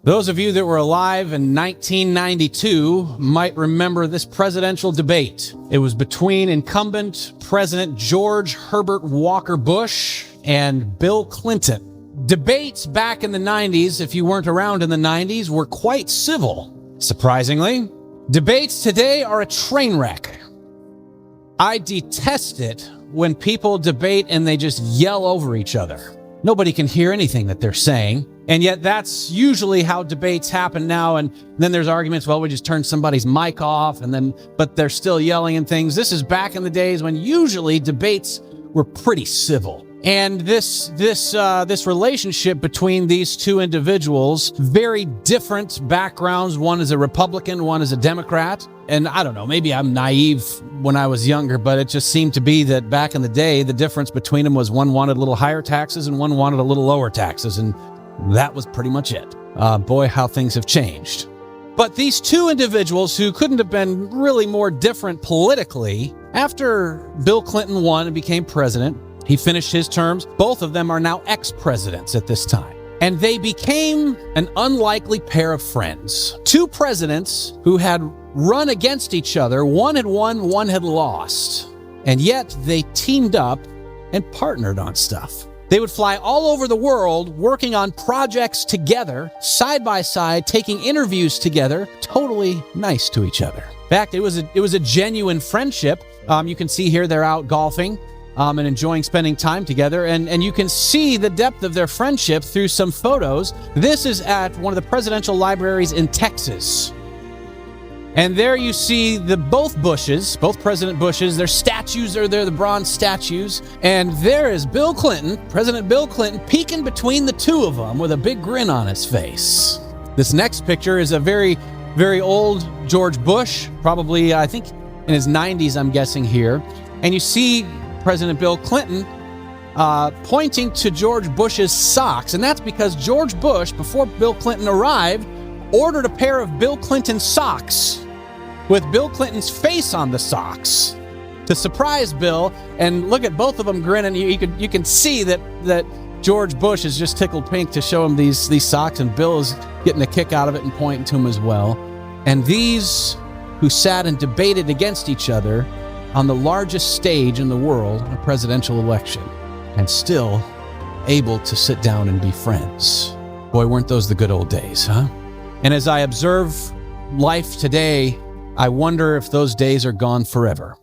Those of you that were alive in 1992 might remember this presidential debate. It was between incumbent President George Herbert Walker Bush and Bill Clinton. Debates back in the 90s, if you weren't around in the 90s, were quite civil. Surprisingly, debates today are a train wreck. I detest it when people debate and they just yell over each other. Nobody can hear anything that they're saying. And yet that's usually how debates happen now. And then there's arguments, well, we just turned somebody's mic off but they're still yelling and things. This is back in the days when usually debates were pretty civil. And this relationship between these two individuals, very different backgrounds. One is a Republican, one is a Democrat. And I don't know, maybe I'm naive when I was younger, but it just seemed to be that back in the day, the difference between them was one wanted a little higher taxes and one wanted a little lower taxes. And that was pretty much it. Boy, how things have changed. But these two individuals who couldn't have been really more different politically, after Bill Clinton won and became president, he finished his terms. Both of them are now ex-presidents at this time. And they became an unlikely pair of friends. Two presidents who had run against each other. One had won, one had lost. And yet they teamed up and partnered on stuff. They would fly all over the world working on projects together, side by side, taking interviews together, totally nice to each other. In fact, it was a genuine friendship. You can see here they're out golfing and enjoying spending time together. And you can see the depth of their friendship through some photos. This is at one of the presidential libraries in Texas. And there you see both President Bushes, their statues are there, the bronze statues. And there is Bill Clinton, President Bill Clinton, peeking between the two of them with a big grin on his face. This next picture is a very, very old George Bush, probably, I think, in his 90s, I'm guessing here. And you see President Bill Clinton pointing to George Bush's socks. And that's because George Bush, before Bill Clinton arrived, ordered a pair of Bill Clinton socks with Bill Clinton's face on the socks to surprise Bill. And look at both of them grinning. You can see that George Bush is just tickled pink to show him these socks, and Bill is getting a kick out of it and pointing to him as well. And these who sat and debated against each other on the largest stage in the world, a presidential election, and still able to sit down and be friends. Boy, weren't those the good old days, huh? And as I observe life today, I wonder if those days are gone forever.